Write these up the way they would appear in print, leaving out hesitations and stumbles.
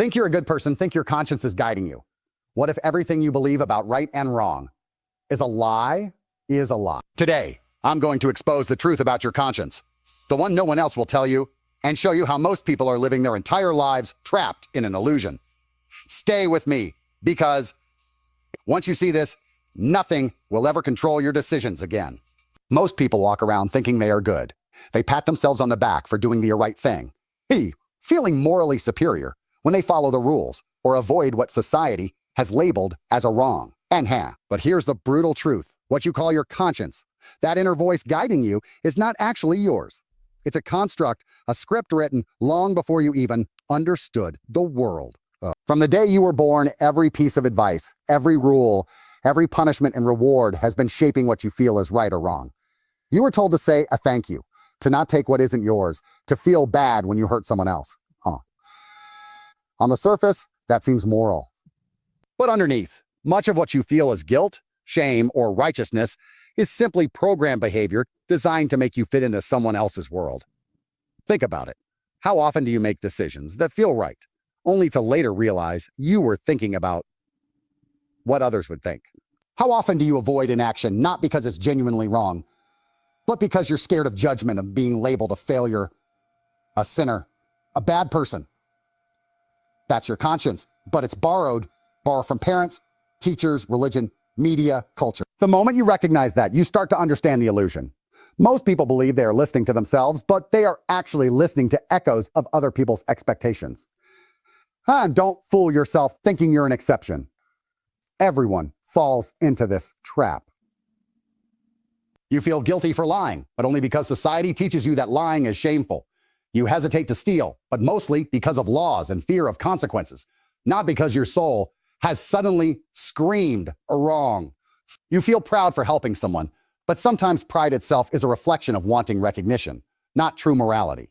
Think you're a good person, think your conscience is guiding you. What if everything you believe about right and wrong is a lie? Today, I'm going to expose the truth about your conscience, the one no one else will tell you, and show you how most people are living their entire lives trapped in an illusion. Stay with me, because once you see this, nothing will ever control your decisions again. Most people walk around thinking they are good. They pat themselves on the back for doing the right thing, feeling morally superior when they follow the rules or avoid what society has labeled as a wrong. But here's the brutal truth. What you call your conscience, that inner voice guiding you, is not actually yours. It's a construct, a script written long before you even understood the world. From the day you were born, every piece of advice, every rule, every punishment and reward has been shaping what you feel is right or wrong. You were told to say a thank you, to not take what isn't yours, to feel bad when you hurt someone else. On the surface, that seems moral. But underneath, much of what you feel as guilt, shame, or righteousness is simply programmed behavior designed to make you fit into someone else's world. Think about it. How often do you make decisions that feel right, only to later realize you were thinking about what others would think? How often do you avoid inaction not because it's genuinely wrong, but because you're scared of judgment, of being labeled a failure, a sinner, a bad person? That's your conscience, but it's borrowed from parents, teachers, religion, media, culture. The moment you recognize that, you start to understand the illusion. Most people believe they are listening to themselves, but they are actually listening to echoes of other people's expectations. Don't fool yourself thinking you're an exception. Everyone falls into this trap. You feel guilty for lying, but only because society teaches you that lying is shameful. You hesitate to steal, but mostly because of laws and fear of consequences, not because your soul has suddenly screamed wrong. You feel proud for helping someone, but sometimes pride itself is a reflection of wanting recognition, not true morality.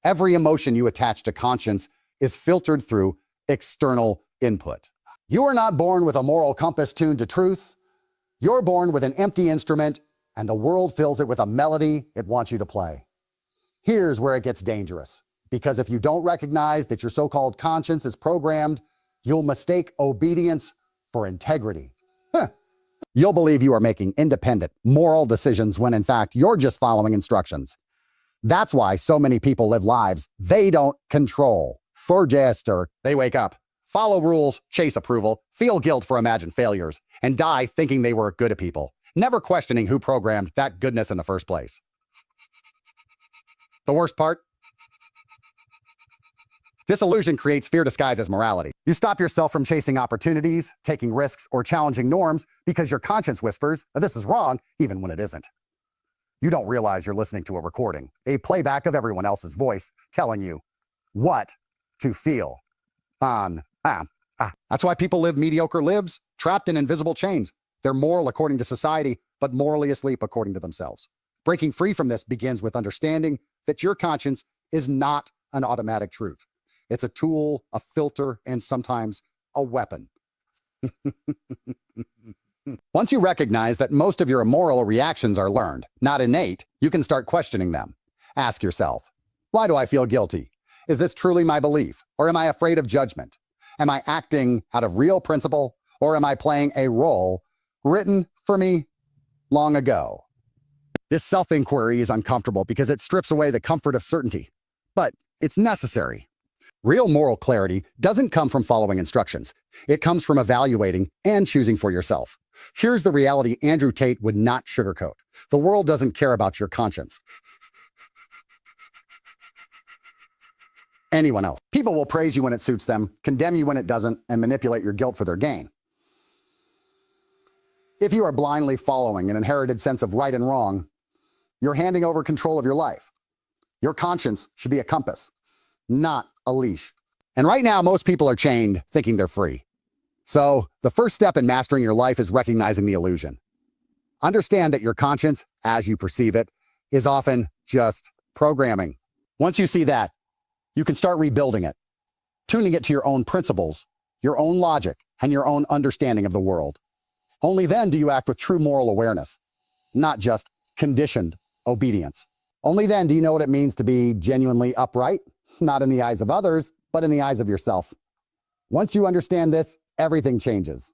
Every emotion you attach to conscience is filtered through external input. You are not born with a moral compass tuned to truth. You're born with an empty instrument, and the world fills it with a melody it wants you to play. Here's where it gets dangerous, because if you don't recognize that your so-called conscience is programmed, you'll mistake obedience for integrity. You'll believe you are making independent, moral decisions when in fact you're just following instructions. That's why so many people live lives they don't control. They wake up, follow rules, chase approval, feel guilt for imagined failures, and die thinking they were good at people, never questioning who programmed that goodness in the first place. The worst part? This illusion creates fear disguised as morality. You stop yourself from chasing opportunities, taking risks, or challenging norms because your conscience whispers, this is wrong, even when it isn't. You don't realize you're listening to a recording, a playback of everyone else's voice telling you what to feel. That's why people live mediocre lives, trapped in invisible chains. They're moral according to society, but morally asleep according to themselves. Breaking free from this begins with understanding that your conscience is not an automatic truth. It's a tool, a filter, and sometimes a weapon. Once you recognize that most of your immoral reactions are learned, not innate, you can start questioning them. Ask yourself, why do I feel guilty? Is this truly my belief, or am I afraid of judgment? Am I acting out of real principle, or am I playing a role written for me long ago? This self-inquiry is uncomfortable because it strips away the comfort of certainty, but it's necessary. Real moral clarity doesn't come from following instructions. It comes from evaluating and choosing for yourself. Here's the reality Andrew Tate would not sugarcoat. The world doesn't care about your conscience. Anyone else. People will praise you when it suits them, condemn you when it doesn't, and manipulate your guilt for their gain. If you are blindly following an inherited sense of right and wrong, you're handing over control of your life. Your conscience should be a compass, not a leash. And right now, most people are chained, thinking they're free. So the first step in mastering your life is recognizing the illusion. Understand that your conscience, as you perceive it, is often just programming. Once you see that, you can start rebuilding it, tuning it to your own principles, your own logic, and your own understanding of the world. Only then do you act with true moral awareness, not just conditioned obedience. Only then do you know what it means to be genuinely upright, not in the eyes of others, but in the eyes of yourself. Once you understand this, everything changes.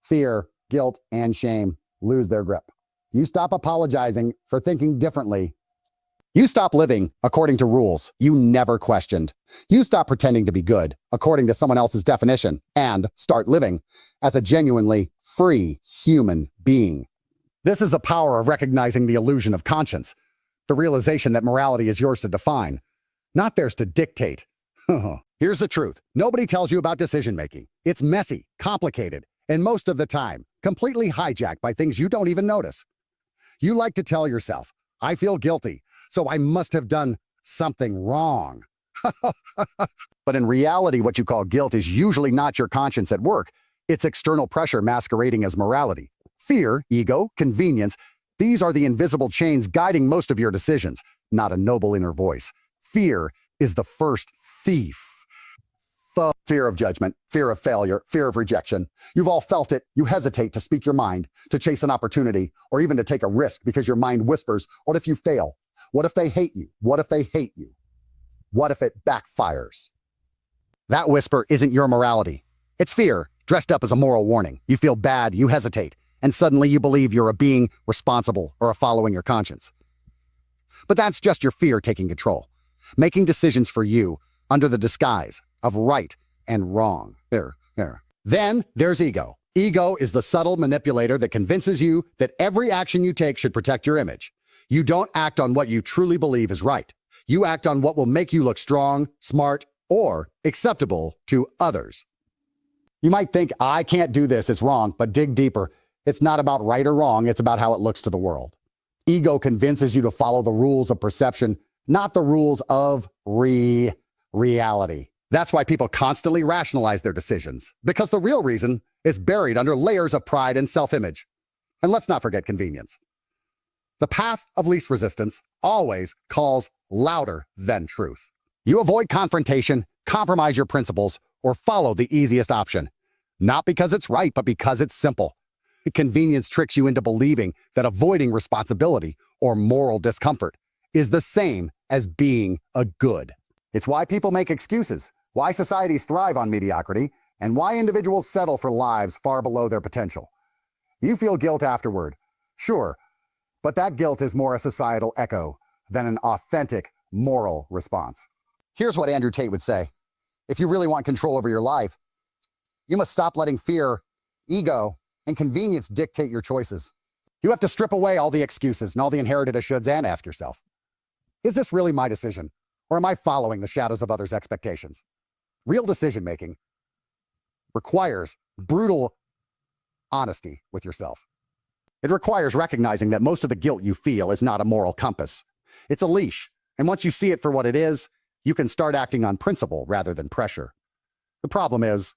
Fear, guilt, and shame lose their grip. You stop apologizing for thinking differently. You stop living according to rules you never questioned. You stop pretending to be good according to someone else's definition and start living as a genuinely free human being. This is the power of recognizing the illusion of conscience, the realization that morality is yours to define, not theirs to dictate. Here's the truth. Nobody tells you about decision-making. It's messy, complicated, and most of the time, completely hijacked by things you don't even notice. You like to tell yourself, I feel guilty, so I must have done something wrong. But in reality, what you call guilt is usually not your conscience at work. It's external pressure masquerading as morality. Fear, ego, convenience, these are the invisible chains guiding most of your decisions, not a noble inner voice. Fear is the first thief. Fear of judgment, fear of failure, fear of rejection. You've all felt it. You hesitate to speak your mind, to chase an opportunity, or even to take a risk because your mind whispers, what if you fail? What if they hate you? What if they hate you? What if it backfires? That whisper isn't your morality. It's fear, dressed up as a moral warning. You feel bad, you hesitate, and suddenly you believe you're a being responsible or following your conscience. But that's just your fear taking control, making decisions for you under the disguise of right and wrong. Then there's ego. Ego is the subtle manipulator that convinces you that every action you take should protect your image. You don't act on what you truly believe is right. You act on what will make you look strong, smart, or acceptable to others. You might think, I can't do this, it's wrong, but dig deeper. It's not about right or wrong, it's about how it looks to the world. Ego convinces you to follow the rules of perception, not the rules of reality. That's why people constantly rationalize their decisions, because the real reason is buried under layers of pride and self-image. And let's not forget convenience. The path of least resistance always calls louder than truth. You avoid confrontation, compromise your principles, or follow the easiest option. Not because it's right, but because it's simple. Convenience tricks you into believing that avoiding responsibility or moral discomfort is the same as being a good. It's why people make excuses, why societies thrive on mediocrity, and why individuals settle for lives far below their potential. You feel guilt afterward, sure, but that guilt is more a societal echo than an authentic moral response. Here's what Andrew Tate would say. If you really want control over your life, you must stop letting fear, ego, and convenience dictate your choices. You have to strip away all the excuses and all the inherited shoulds and ask yourself, is this really my decision? Or am I following the shadows of others' expectations? Real decision-making requires brutal honesty with yourself. It requires recognizing that most of the guilt you feel is not a moral compass. It's a leash, and once you see it for what it is, you can start acting on principle rather than pressure. The problem is,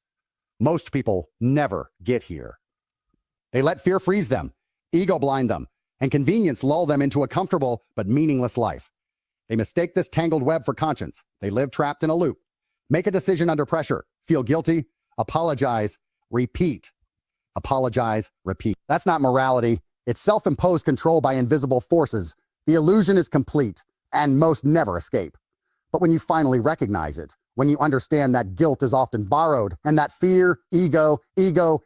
most people never get here. They let fear freeze them, ego blind them, and convenience lull them into a comfortable but meaningless life. They mistake this tangled web for conscience. They live trapped in a loop. Make a decision under pressure. Feel guilty. Apologize. Repeat. Apologize. Repeat. That's not morality. It's self-imposed control by invisible forces. The illusion is complete, and most never escape. But when you finally recognize it, when you understand that guilt is often borrowed, and that fear, ego,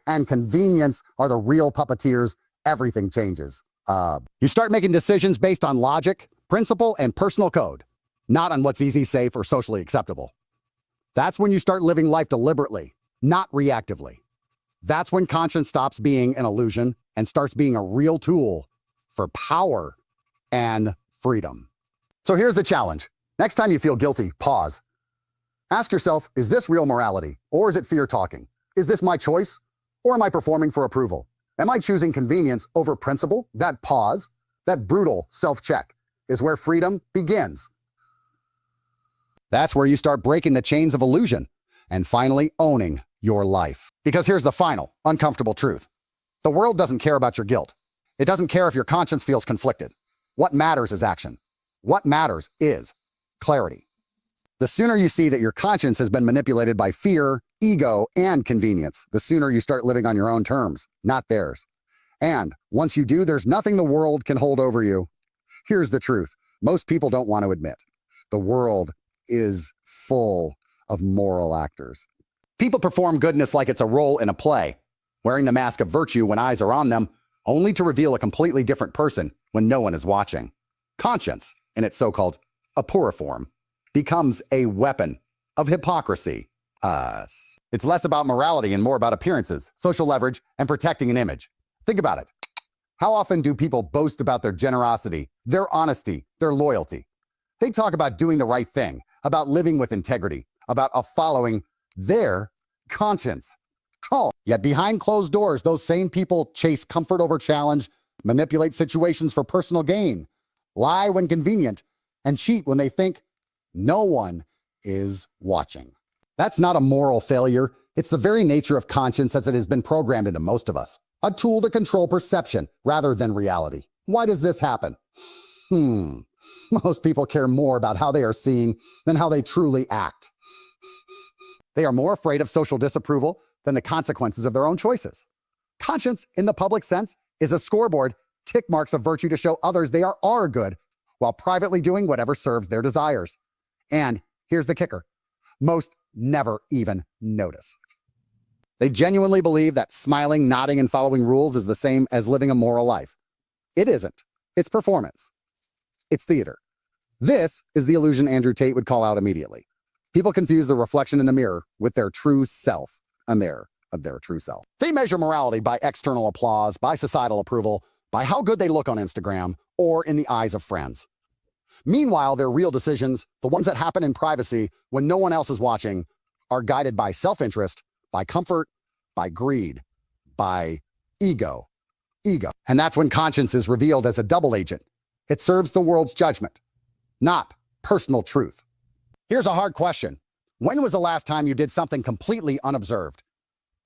and convenience are the real puppeteers, everything changes. You start making decisions based on logic, principle, and personal code, not on what's easy, safe, or socially acceptable. That's when you start living life deliberately, not reactively. That's when conscience stops being an illusion and starts being a real tool for power and freedom. So here's the challenge. Next time you feel guilty, pause. Ask yourself, is this real morality, or is it fear talking? Is this my choice, or am I performing for approval? Am I choosing convenience over principle? That pause, that brutal self-check, is where freedom begins. That's where you start breaking the chains of illusion and finally owning your life. Because here's the final, uncomfortable truth. The world doesn't care about your guilt. It doesn't care if your conscience feels conflicted. What matters is action. What matters is clarity. The sooner you see that your conscience has been manipulated by fear, ego, and convenience, the sooner you start living on your own terms, not theirs. And once you do, there's nothing the world can hold over you. Here's the truth. Most people don't want to admit. The world is full of moral actors. People perform goodness like it's a role in a play, wearing the mask of virtue when eyes are on them, only to reveal a completely different person when no one is watching. Conscience, in its so-called apura form, becomes a weapon of hypocrisy. It's less about morality and more about appearances, social leverage, and protecting an image. Think about it. How often do people boast about their generosity, their honesty, their loyalty? They talk about doing the right thing, about living with integrity, about following their conscience. Yet behind closed doors, those same people chase comfort over challenge, manipulate situations for personal gain, lie when convenient, and cheat when they think no one is watching. That's not a moral failure. It's the very nature of conscience as it has been programmed into most of us. A tool to control perception rather than reality. Why does this happen? Most people care more about how they are seen than how they truly act. They are more afraid of social disapproval than the consequences of their own choices. Conscience, in the public sense, is a scoreboard, tick marks of virtue to show others they are good, while privately doing whatever serves their desires. And here's the kicker. Most never even notice. They genuinely believe that smiling, nodding, and following rules is the same as living a moral life. It isn't. It's performance. It's theater. This is the illusion Andrew Tate would call out immediately. People confuse the reflection in the mirror with their true self, a mirror of their true self. They measure morality by external applause, by societal approval, by how good they look on Instagram, or in the eyes of friends. Meanwhile, their real decisions, the ones that happen in privacy when no one else is watching, are guided by self-interest, by comfort, by greed, by ego. And that's when conscience is revealed as a double agent. It serves the world's judgment, not personal truth. Here's a hard question. When was the last time you did something completely unobserved,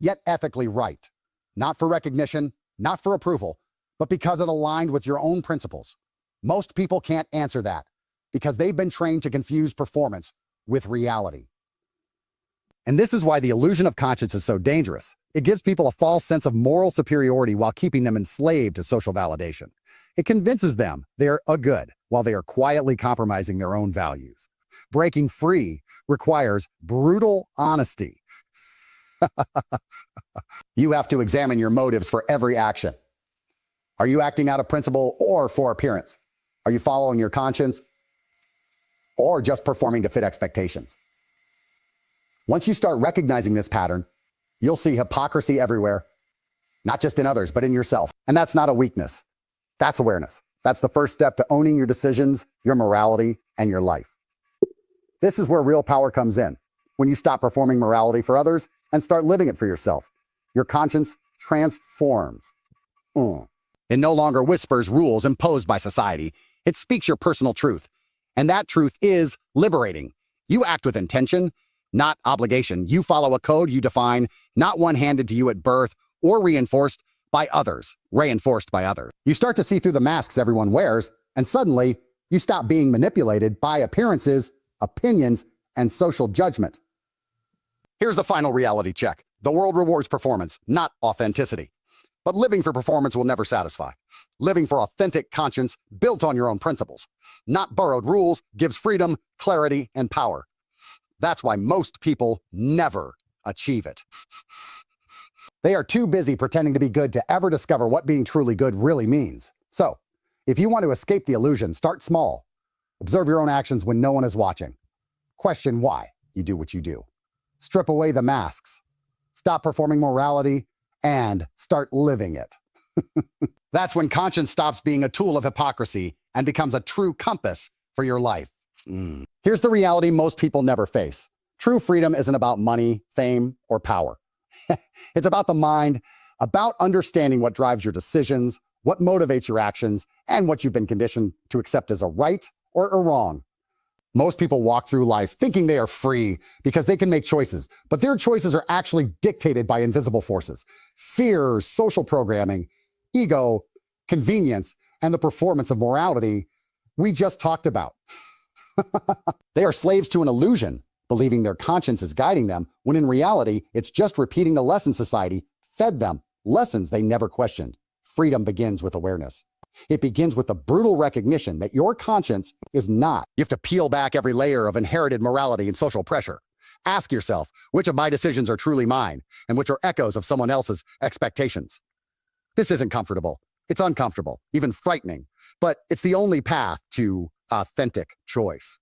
yet ethically right? Not for recognition, not for approval, but because it aligned with your own principles. Most people can't answer that because they've been trained to confuse performance with reality. And this is why the illusion of conscience is so dangerous. It gives people a false sense of moral superiority while keeping them enslaved to social validation. It convinces them they're a good while they are quietly compromising their own values. Breaking free requires brutal honesty. You have to examine your motives for every action. Are you acting out of principle or for appearance? Are you following your conscience or just performing to fit expectations? Once you start recognizing this pattern, you'll see hypocrisy everywhere, not just in others, but in yourself. And that's not a weakness. That's awareness. That's the first step to owning your decisions, your morality, and your life. This is where real power comes in. When you stop performing morality for others and start living it for yourself, your conscience transforms. It no longer whispers rules imposed by society. It speaks your personal truth. And that truth is liberating. You act with intention, not obligation. You follow a code you define, not one handed to you at birth or reinforced by others. You start to see through the masks everyone wears, and suddenly you stop being manipulated by appearances, opinions, and social judgment. Here's the final reality check. The world rewards performance, not authenticity. But living for performance will never satisfy. Living for authentic conscience built on your own principles, not borrowed rules, gives freedom, clarity, and power. That's why most people never achieve it. They are too busy pretending to be good to ever discover what being truly good really means. So, if you want to escape the illusion, start small. Observe your own actions when no one is watching. Question why you do what you do. Strip away the masks. Stop performing morality and start living it. That's when conscience stops being a tool of hypocrisy and becomes a true compass for your life. Here's the reality most people never face. True freedom isn't about money, fame, or power. It's about the mind, about understanding what drives your decisions, what motivates your actions, and what you've been conditioned to accept as a right or a wrong. Most people walk through life thinking they are free because they can make choices, but their choices are actually dictated by invisible forces. Fear, social programming, ego, convenience, and the performance of morality we just talked about. They are slaves to an illusion, believing their conscience is guiding them, when in reality, it's just repeating the lessons society fed them, lessons they never questioned. Freedom begins with awareness. It begins with the brutal recognition that your conscience is not. You have to peel back every layer of inherited morality and social pressure. Ask yourself, which of my decisions are truly mine and which are echoes of someone else's expectations? This isn't comfortable. It's uncomfortable, even frightening, but it's the only path to authentic choice.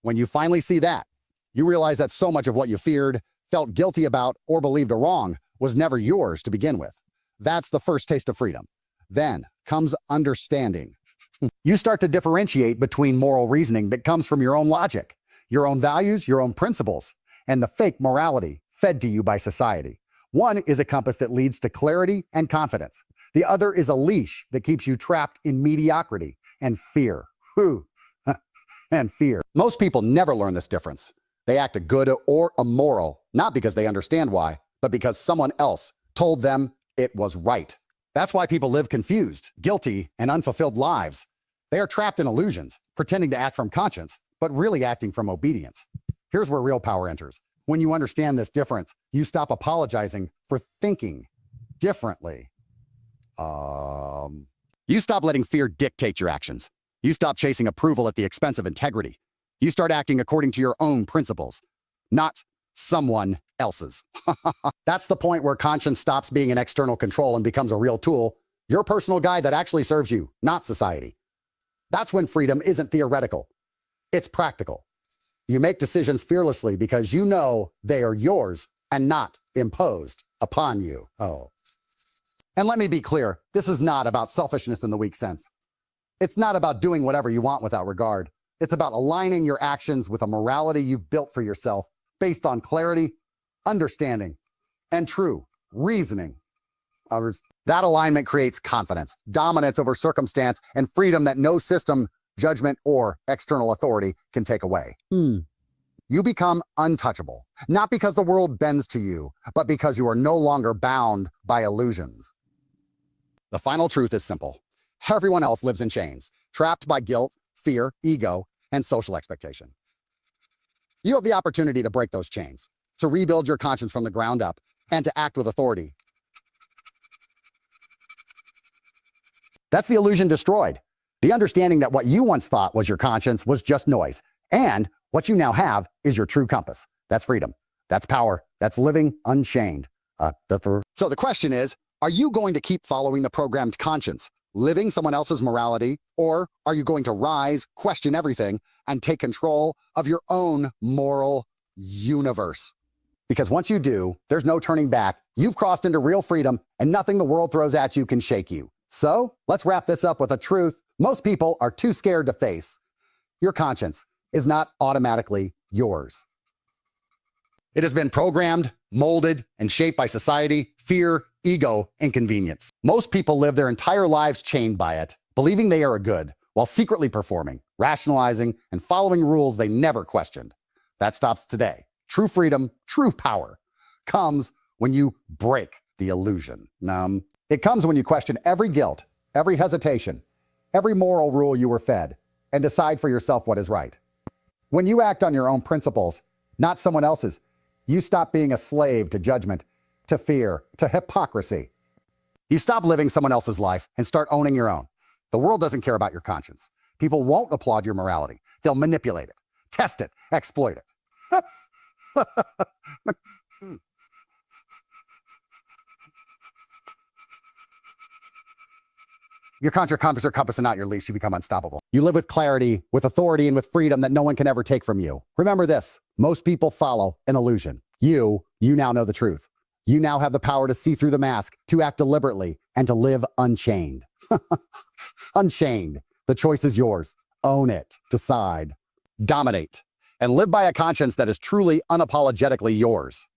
When you finally see that, you realize that so much of what you feared, felt guilty about, or believed are wrong was never yours to begin with. That's the first taste of freedom. Then comes understanding. You start to differentiate between moral reasoning that comes from your own logic, your own values, your own principles, and the fake morality fed to you by society. One is a compass that leads to clarity and confidence. The other is a leash that keeps you trapped in mediocrity and fear. And fear. Most people never learn this difference. They act a good or immoral, not because they understand why, but because someone else told them it was right. That's why people live confused, guilty, and unfulfilled lives. They are trapped in illusions, pretending to act from conscience, but really acting from obedience. Here's where real power enters. When you understand this difference, you stop apologizing for thinking differently. You stop letting fear dictate your actions. You stop chasing approval at the expense of integrity. You start acting according to your own principles, not someone else's. That's the point where conscience stops being an external control and becomes a real tool, your personal guide that actually serves you, not society. That's when freedom isn't theoretical. It's practical. You make decisions fearlessly because you know they are yours and not imposed upon you. And let me be clear, this is not about selfishness in the weak sense. It's not about doing whatever you want without regard. It's about aligning your actions with a morality you've built for yourself based on clarity, understanding, and true reasoning. That alignment creates confidence, dominance over circumstance, and freedom that no system, judgment, or external authority can take away. You become untouchable, not because the world bends to you, but because you are no longer bound by illusions. The final truth is simple. Everyone else lives in chains, trapped by guilt, fear, ego, and social expectation. You have the opportunity to break those chains, to rebuild your conscience from the ground up, and to act with authority. That's the illusion destroyed. The understanding that what you once thought was your conscience was just noise, and what you now have is your true compass. That's freedom. That's power. That's living unchained. So the question is, are you going to keep following the programmed conscience, living someone else's morality, or are you going to rise, question everything, and take control of your own moral universe? Because once you do, there's no turning back. You've crossed into real freedom, and nothing the world throws at you can shake you. So let's wrap this up with a truth most people are too scared to face. Your conscience is not automatically yours. It has been programmed, molded, and shaped by society, fear, ego, and convenience. Most people live their entire lives chained by it, believing they are good, while secretly performing, rationalizing, and following rules they never questioned. That stops today. True freedom, true power, comes when you break the illusion. It comes when you question every guilt, every hesitation, every moral rule you were fed, and decide for yourself what is right. When you act on your own principles, not someone else's, you stop being a slave to judgment, to fear, to hypocrisy. You stop living someone else's life and start owning your own. The world doesn't care about your conscience. People won't applaud your morality. They'll manipulate it, test it, exploit it. Your compass or compass and not your leash, you become unstoppable. You live with clarity, with authority, and with freedom that no one can ever take from you. Remember this, most people follow an illusion. You now know the truth. You now have the power to see through the mask, to act deliberately, and to live unchained. Unchained. The choice is yours. Own it. Decide. Dominate. And live by a conscience that is truly unapologetically yours.